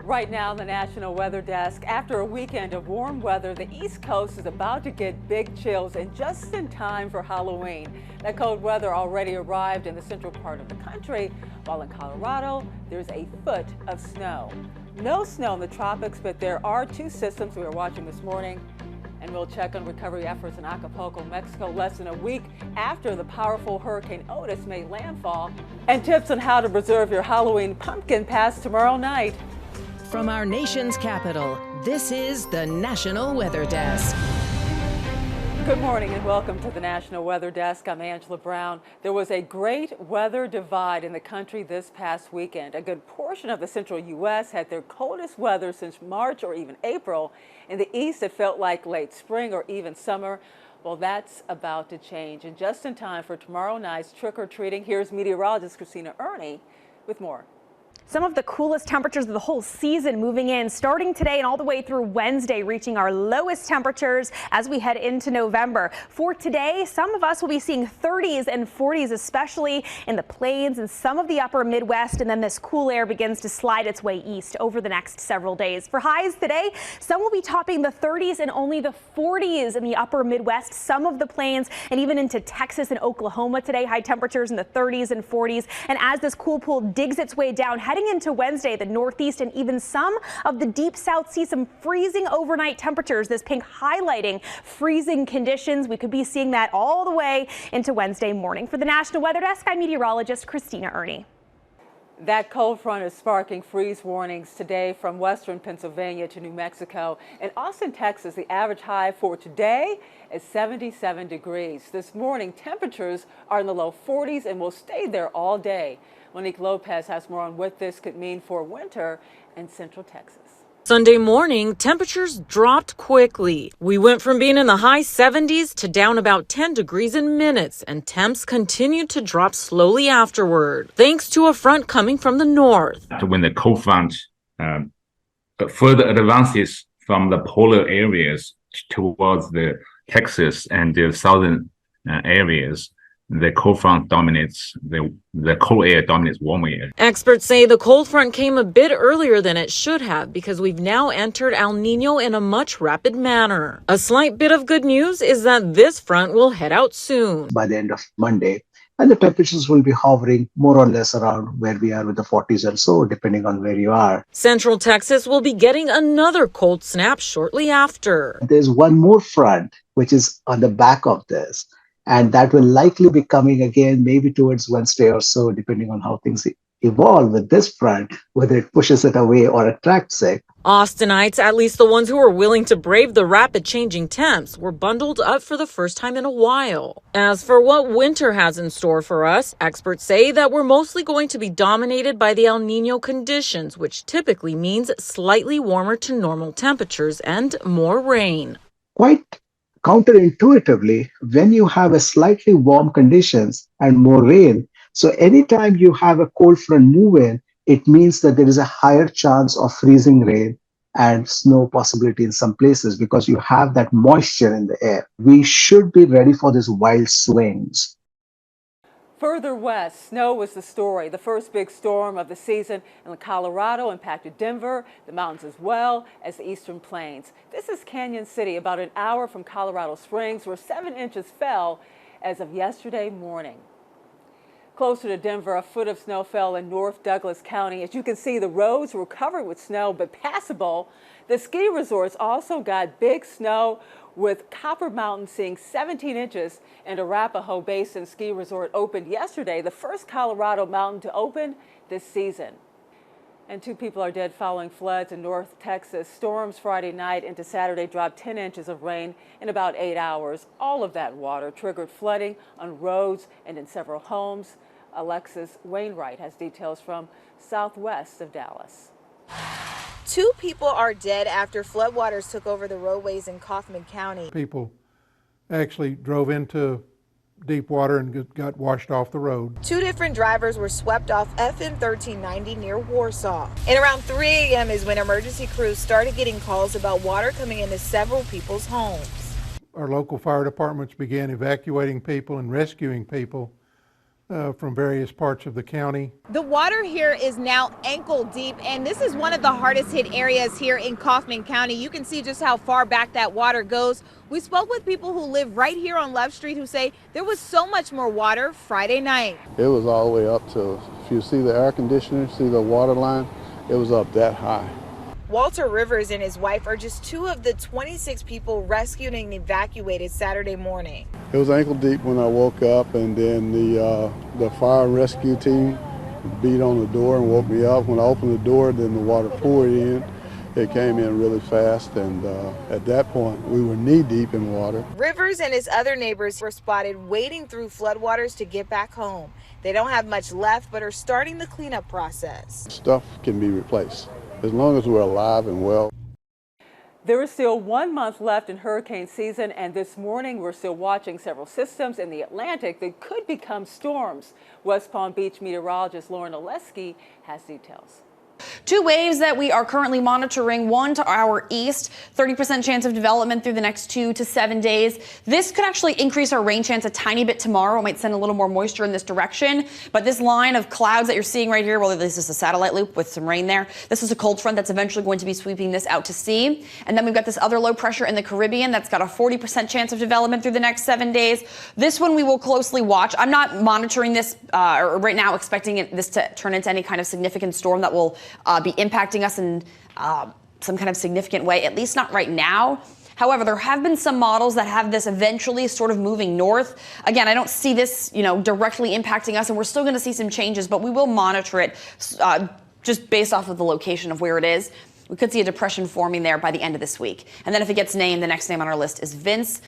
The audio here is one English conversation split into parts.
Right now, the National Weather Desk. After a weekend of warm weather, the East Coast is about to get big chills and just in time for Halloween. That cold weather already arrived in the central part of the country, while in Colorado, there's a foot of snow. No snow in the tropics, but there are two systems we were watching this morning. And we'll check on recovery efforts in Acapulco, Mexico, less than a week after the powerful Hurricane Otis made landfall. And tips on how to preserve your Halloween pumpkin past tomorrow night. From our nation's capital, this is the National Weather Desk. Good morning and welcome to the National Weather Desk. I'm Angela Brown. There was a great weather divide in the country this past weekend. A good portion of the central U.S. had their coldest weather since March or even April. In the east, it felt like late spring or even summer. Well, that's about to change. And just in time for tomorrow night's trick-or-treating, here's meteorologist Christina Ernie with more. Some of the coolest temperatures of the whole season moving in, starting today and all the way through Wednesday, reaching our lowest temperatures as we head into November. For today, some of us will be seeing 30s and 40s, especially in the plains and some of the upper Midwest, and then this cool air begins to slide its way east over the next several days. For highs today, some will be topping the 30s and only the 40s in the upper Midwest, some of the plains, and even into Texas and Oklahoma today. High temperatures in the 30s and 40s. And as this cool pool digs its way down, heading into Wednesday, the Northeast and even some of the deep South see some freezing overnight temperatures. This pink highlighting freezing conditions. We could be seeing that all the way into Wednesday morning. For the National Weather Desk, I'm meteorologist Christina Ernie. That cold front is sparking freeze warnings today from western Pennsylvania to New Mexico. In Austin, Texas, the average high for today is 77 degrees. This morning, temperatures are in the low 40s and will stay there all day. Monique Lopez has more on what this could mean for winter in Central Texas. Sunday morning, temperatures dropped quickly. We went from being in the high 70s to down about 10 degrees in minutes, and temps continued to drop slowly afterward, thanks to a front coming from the north. When the cold front further advances from the polar areas towards the Texas and the southern areas, the cold front dominates, the cold air dominates warm air. Experts say the cold front came a bit earlier than it should have because we've now entered El Nino in a much rapid manner. A slight bit of good news is that this front will head out soon. By the end of Monday, and the temperatures will be hovering more or less around where we are with the 40s or so, depending on where you are. Central Texas will be getting another cold snap shortly after. There's one more front, which is on the back of this. And that will likely be coming again, maybe towards Wednesday or so, depending on how things evolve with this front, whether it pushes it away or attracts it. Austinites, at least the ones who are willing to brave the rapid changing temps, were bundled up for the first time in a while. As for what winter has in store for us, experts say that we're mostly going to be dominated by the El Nino conditions, which typically means slightly warmer to normal temperatures and more rain. Quite counterintuitively, when you have a slightly warm conditions and more rain, so anytime you have a cold front move in, it means that there is a higher chance of freezing rain and snow possibility in some places because you have that moisture in the air. We should be ready for these wild swings. Further west, snow was the story. The first big storm of the season in Colorado impacted Denver, the mountains as well as the eastern plains. This is Canyon City, about an hour from Colorado Springs, where 7 inches fell as of yesterday morning. Closer to Denver, a foot of snow fell in North Douglas County. As you can see, the roads were covered with snow but passable. The ski resorts also got big snow, with Copper Mountain seeing 17 inches, and Arapahoe Basin Ski Resort opened yesterday, the first Colorado mountain to open this season. And 2 people are dead following floods in North Texas. Storms Friday night into Saturday dropped 10 inches of rain in about 8 hours. All of that water triggered flooding on roads and in several homes. Alexis Wainwright has details from southwest of Dallas. 2 people are dead after floodwaters took over the roadways in Kaufman County. People actually drove into deep water and got washed off the road. 2 different drivers were swept off FM 1390 near Warsaw. And around 3 a.m. is when emergency crews started getting calls about water coming into several people's homes. Our local fire departments began evacuating people and rescuing people from various parts of the county. The water here is now ankle deep, and this is one of the hardest hit areas here in Kaufman County. You can see just how far back that water goes. We spoke with people who live right here on Love Street who say there was so much more water Friday night. It was all the way up to, if you see the air conditioner, see the water line, it was up that high. Walter Rivers and his wife are just 2 of the 26 people rescued and evacuated Saturday morning. It was ankle deep when I woke up, and then the fire and rescue team beat on the door and woke me up. When I opened the door, then the water poured in. It came in really fast, and at that point, we were knee deep in water. Rivers and his other neighbors were spotted wading through floodwaters to get back home. They don't have much left, but are starting the cleanup process. Stuff can be replaced as long as we're alive and well. There is still 1 month left in hurricane season, and this morning we're still watching several systems in the Atlantic that could become storms. West Palm Beach meteorologist Lauren Oleski has details. 2 waves that we are currently monitoring, one to our east, 30% chance of development through the next 2 to 7 days. This could actually increase our rain chance a tiny bit tomorrow. It might send a little more moisture in this direction. But this line of clouds that you're seeing right here, well, this is a satellite loop with some rain there. This is a cold front that's eventually going to be sweeping this out to sea. And then we've got this other low pressure in the Caribbean that's got a 40% chance of development through the next 7 days. This one we will closely watch. I'm not monitoring this right now, expecting this to turn into any kind of significant storm that will be impacting us in some kind of significant way, at least not right now. However, there have been some models that have this eventually sort of moving north. Again, I don't see this, directly impacting us, and we're still going to see some changes, but we will monitor it just based off of the location of where it is. We could see a depression forming there by the end of this week. And then if it gets named, the next name on our list is Vince.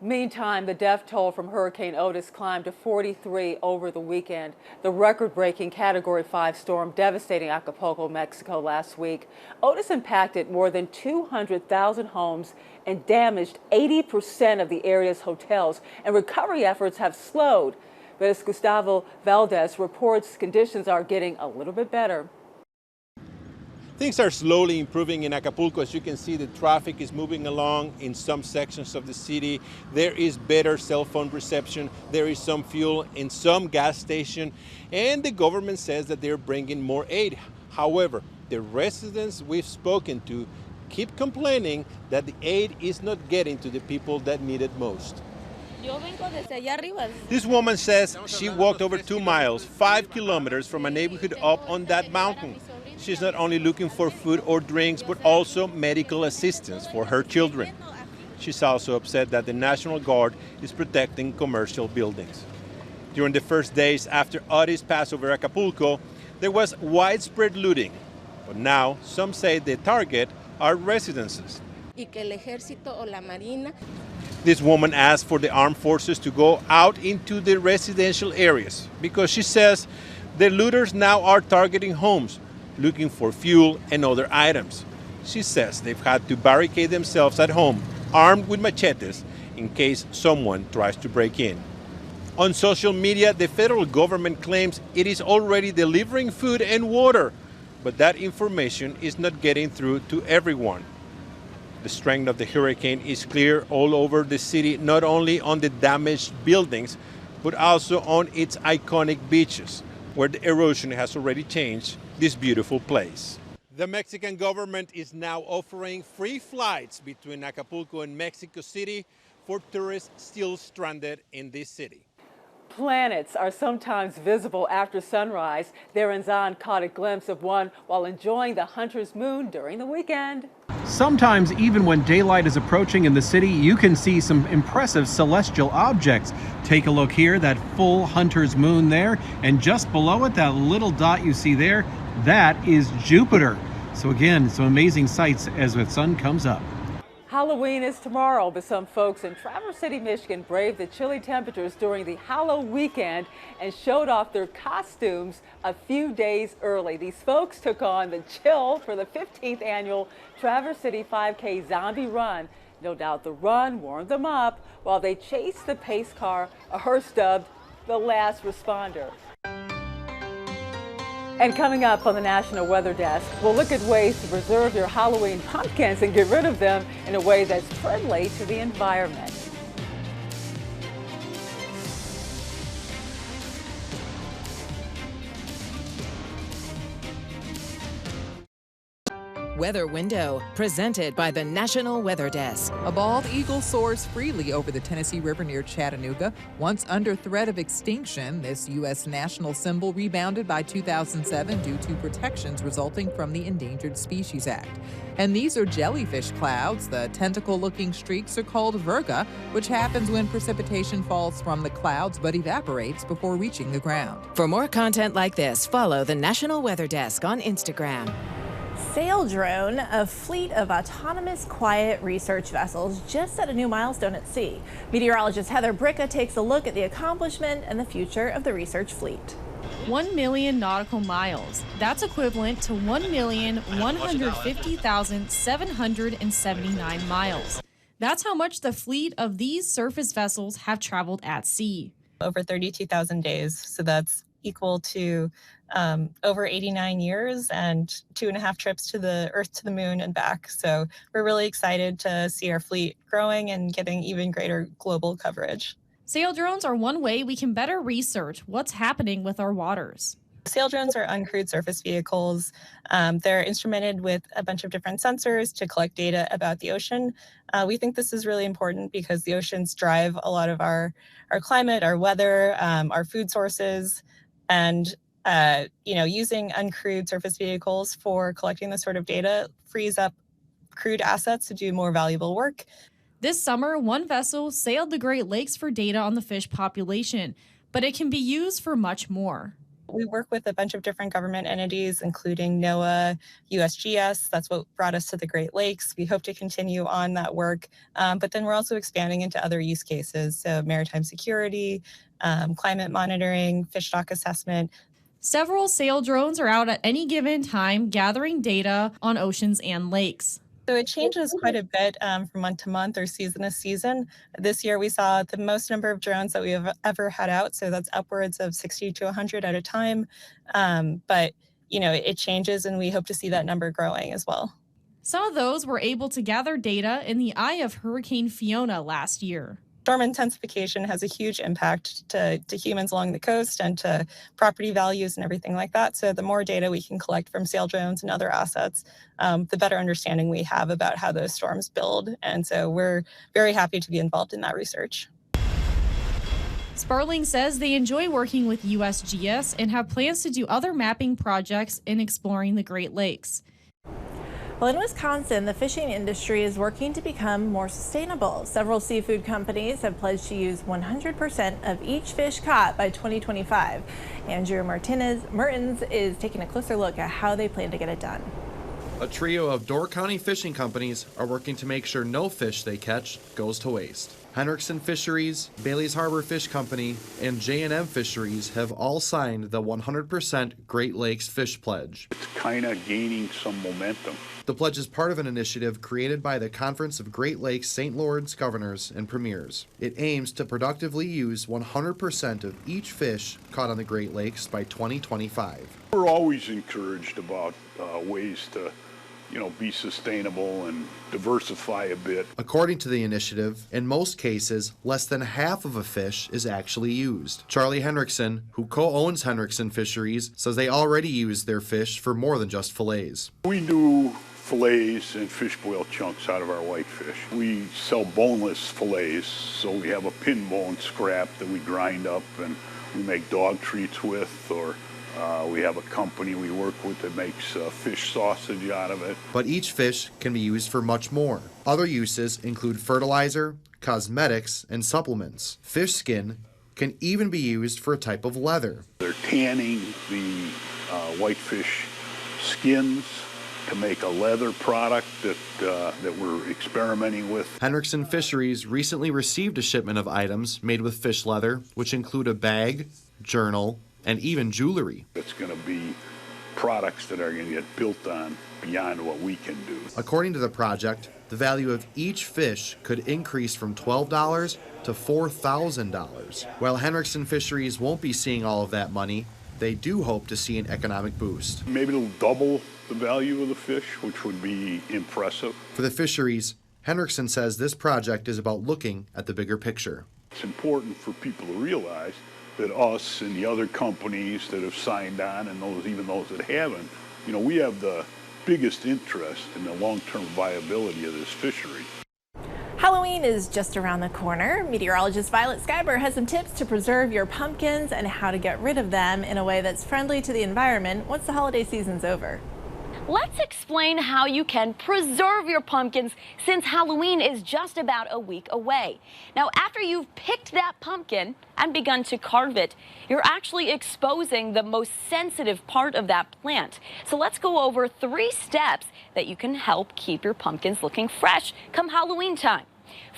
Meantime, the death toll from Hurricane Otis climbed to 43 over the weekend. The record-breaking Category 5 storm devastating Acapulco, Mexico last week. Otis impacted more than 200,000 homes and damaged 80% of the area's hotels, and recovery efforts have slowed. But as Gustavo Valdez reports, conditions are getting a little bit better. Things are slowly improving in Acapulco. As you can see, the traffic is moving along in some sections of the city. There is better cell phone reception. There is some fuel in some gas station. And the government says that they're bringing more aid. However, the residents we've spoken to keep complaining that the aid is not getting to the people that need it most. This woman says she walked over 2 miles, 5 kilometers from a neighborhood up on that mountain. She's not only looking for food or drinks, but also medical assistance for her children. She's also upset that the National Guard is protecting commercial buildings. During the first days after Otis passed over Acapulco, there was widespread looting. But now, some say the target are residences. This woman asked for the armed forces to go out into the residential areas because she says the looters now are targeting homes, looking for fuel and other items. She says they've had to barricade themselves at home, armed with machetes, in case someone tries to break in. On social media, the federal government claims it is already delivering food and water, but that information is not getting through to everyone. The strength of the hurricane is clear all over the city, not only on the damaged buildings, but also on its iconic beaches, where the erosion has already changed this beautiful place. The Mexican government is now offering free flights between Acapulco and Mexico City for tourists still stranded in this city. Planets are sometimes visible after sunrise. Darren Zahn caught a glimpse of one while enjoying the hunter's moon during the weekend. Sometimes, even when daylight is approaching in the city, you can see some impressive celestial objects. Take a look here, that full hunter's moon there, and just below it, that little dot you see there, that is Jupiter. So again, some amazing sights as the sun comes up. Halloween is tomorrow, but some folks in Traverse City, Michigan braved the chilly temperatures during the Halloween weekend and showed off their costumes a few days early. These folks took on the chill for the 15th annual Traverse City 5K Zombie Run. No doubt the run warmed them up while they chased the pace car, a hearse dubbed the Last Responder. And coming up on the National Weather Desk, we'll look at ways to preserve your Halloween pumpkins and get rid of them in a way that's friendly to the environment. Weather Window, presented by the National Weather Desk. A bald eagle soars freely over the Tennessee River near Chattanooga. Once under threat of extinction, this U.S. national symbol rebounded by 2007 due to protections resulting from the Endangered Species Act. And these are jellyfish clouds. The tentacle-looking streaks are called virga, which happens when precipitation falls from the clouds but evaporates before reaching the ground. For more content like this, follow the National Weather Desk on Instagram. Sail Drone, a fleet of autonomous quiet research vessels, just set a new milestone at sea. Meteorologist Heather Bricka takes a look at the accomplishment and the future of the research fleet. 1 million nautical miles. That's equivalent to 1,150,779 miles. That's how much the fleet of these surface vessels have traveled at sea. Over 32,000 days. So that's equal to over 89 years and 2.5 trips to the Earth to the Moon and back. So we're really excited to see our fleet growing and getting even greater global coverage. Sail drones are one way we can better research what's happening with our waters. Sail drones are uncrewed surface vehicles. They're instrumented with a bunch of different sensors to collect data about the ocean. We think this is really important because the oceans drive a lot of our climate, our weather, our food sources, and using uncrewed surface vehicles for collecting this sort of data frees up crewed assets to do more valuable work. This summer, one vessel sailed the Great Lakes for data on the fish population, but it can be used for much more. We work with a bunch of different government entities, including NOAA, USGS. That's what brought us to the Great Lakes. We hope to continue on that work, but then we're also expanding into other use cases, so maritime security, climate monitoring, fish stock assessment. Several sail drones are out at any given time gathering data on oceans and lakes. So it changes quite a bit from month to month or season to season. This year we saw the most number of drones that we have ever had out. So that's upwards of 60 to 100 at a time. But it changes and we hope to see that number growing as well. Some of those were able to gather data in the eye of Hurricane Fiona last year. Storm intensification has a huge impact to humans along the coast and to property values and everything like that. So the more data we can collect from sail drones and other assets, the better understanding we have about how those storms build. And so we're very happy to be involved in that research. Sparling says they enjoy working with USGS and have plans to do other mapping projects in exploring the Great Lakes. Well, in Wisconsin, the fishing industry is working to become more sustainable. Several seafood companies have pledged to use 100% of each fish caught by 2025. Andrew Mertens is taking a closer look at how they plan to get it done. A trio of Door County fishing companies are working to make sure no fish they catch goes to waste. Henriksen Fisheries, Bailey's Harbor Fish Company, and J&M Fisheries have all signed the 100% Great Lakes Fish Pledge. It's kind of gaining some momentum. The pledge is part of an initiative created by the Conference of Great Lakes St. Lawrence Governors and Premiers. It aims to productively use 100% of each fish caught on the Great Lakes by 2025. We're always encouraged about ways to be sustainable and diversify a bit. According to the initiative, in most cases, less than half of a fish is actually used. Charlie Henriksen, who co-owns Henriksen Fisheries, says they already use their fish for more than just fillets. We do fillets and fish boil chunks out of our whitefish. We sell boneless fillets, so we have a pin bone scrap that we grind up and we make dog treats with, or we have a company we work with that makes fish sausage out of it. But each fish can be used for much more. Other uses include fertilizer, cosmetics, and supplements. Fish skin can even be used for a type of leather. They're tanning the whitefish skins to make a leather product that we're experimenting with. Henriksen Fisheries recently received a shipment of items made with fish leather, which include a bag, journal, and even jewelry. It's going to be products that are going to get built on beyond what we can do. According to the project, the value of each fish could increase from $12 to $4,000. While Henriksen Fisheries won't be seeing all of that money, they do hope to see an economic boost. Maybe it'll double the value of the fish, which would be impressive. For the fisheries, Henriksen says this project is about looking at the bigger picture. It's important for people to realize that us and the other companies that have signed on, and even those that haven't, we have the biggest interest in the long-term viability of this fishery. Halloween is just around the corner. Meteorologist Violet Skyber has some tips to preserve your pumpkins and how to get rid of them in a way that's friendly to the environment once the holiday season's over. Let's explain how you can preserve your pumpkins since Halloween is just about a week away. Now, after you've picked that pumpkin and begun to carve it, you're actually exposing the most sensitive part of that plant. So let's go over 3 steps that you can help keep your pumpkins looking fresh come Halloween time.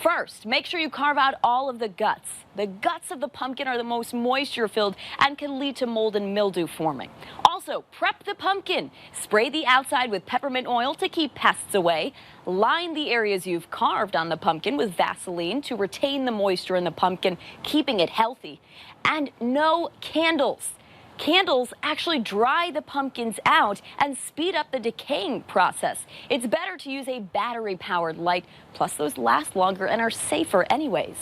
First, make sure you carve out all of the guts. The guts of the pumpkin are the most moisture-filled and can lead to mold and mildew forming. Also, prep the pumpkin. Spray the outside with peppermint oil to keep pests away. Line the areas you've carved on the pumpkin with Vaseline to retain the moisture in the pumpkin, keeping it healthy. And no candles. Candles actually dry the pumpkins out and speed up the decaying process. It's better to use a battery-powered light, plus those last longer and are safer anyways.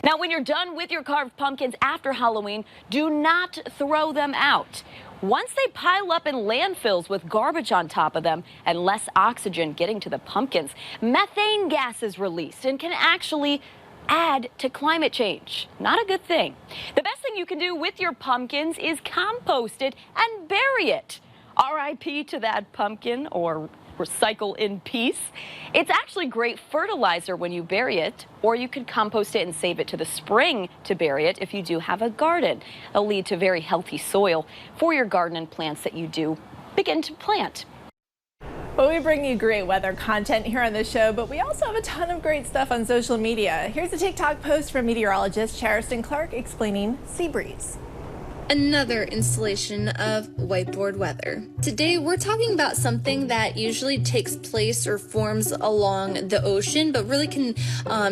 Now, when you're done with your carved pumpkins after Halloween, do not throw them out. Once they pile up in landfills with garbage on top of them and less oxygen getting to the pumpkins, methane gas is released and can actually add to climate change. Not a good thing. The best thing you can do with your pumpkins is compost it and bury it. RIP to that pumpkin, or recycle in peace. It's actually great fertilizer when you bury it, or you could compost it and save it to the spring to bury it if you do have a garden. It'll lead to very healthy soil for your garden and plants that you do begin to plant. Well, we bring you great weather content here on the show, but we also have a ton of great stuff on social media. Here's a TikTok post from meteorologist Charleston Clark explaining sea breeze. Another installation of whiteboard weather. Today we're talking about something that usually takes place or forms along the ocean, but really can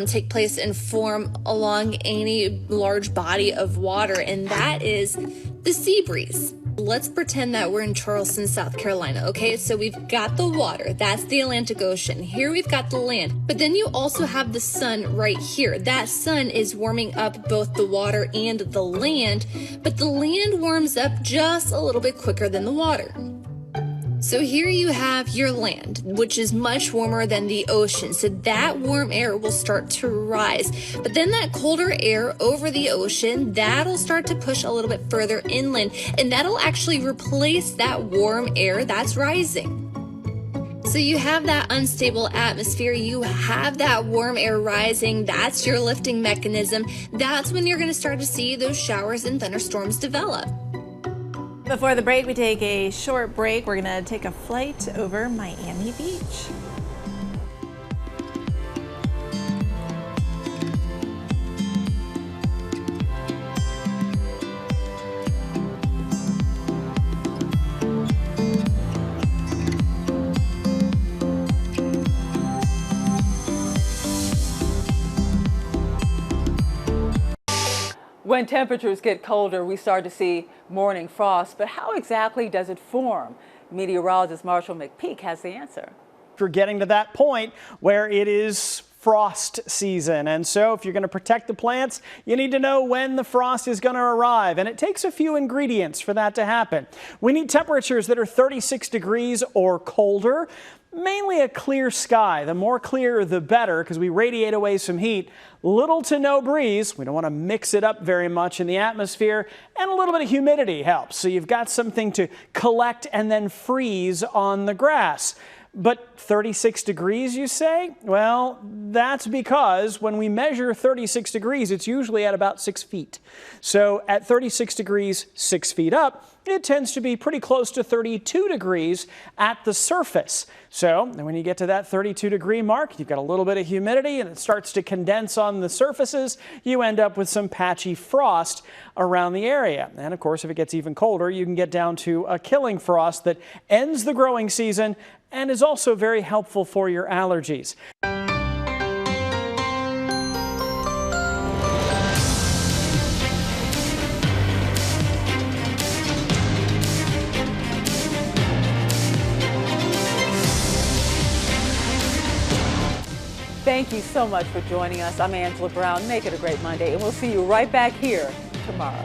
take place and form along any large body of water, and that is the sea breeze. Let's pretend that we're in Charleston, South Carolina, okay? So we've got the water, that's the Atlantic Ocean. Here we've got the land, but then you also have the sun right here. That sun is warming up both the water and the land, but the land warms up just a little bit quicker than the water. So here you have your land, which is much warmer than the ocean. So that warm air will start to rise. But then that colder air over the ocean, that'll start to push a little bit further inland. And that'll actually replace that warm air that's rising. So you have that unstable atmosphere, you have that warm air rising, that's your lifting mechanism. That's when you're going to start to see those showers and thunderstorms develop. Before the break, we take a short break. We're going to take a flight over Miami Beach. When temperatures get colder, we start to see morning frost, but how exactly does it form? Meteorologist Marshall McPeak has the answer. We're getting to that point where it is frost season, and so if you're going to protect the plants, you need to know when the frost is going to arrive, and it takes a few ingredients for that to happen. We need temperatures that are 36 degrees or colder. Mainly a clear sky. The more clear, the better, because we radiate away some heat. Little to no breeze. We don't want to mix it up very much in the atmosphere. And a little bit of humidity helps. So you've got something to collect and then freeze on the grass. But 36 degrees, you say? Well, that's because when we measure 36 degrees, it's usually at about 6 feet. So at 36 degrees, 6 feet up, it tends to be pretty close to 32 degrees at the surface. So when you get to that 32 degree mark, you've got a little bit of humidity and it starts to condense on the surfaces. You end up with some patchy frost around the area. And of course, if it gets even colder, you can get down to a killing frost that ends the growing season and is also very helpful for your allergies. Thank you so much for joining us. I'm Angela Brown. Make it a great Monday, and we'll see you right back here tomorrow.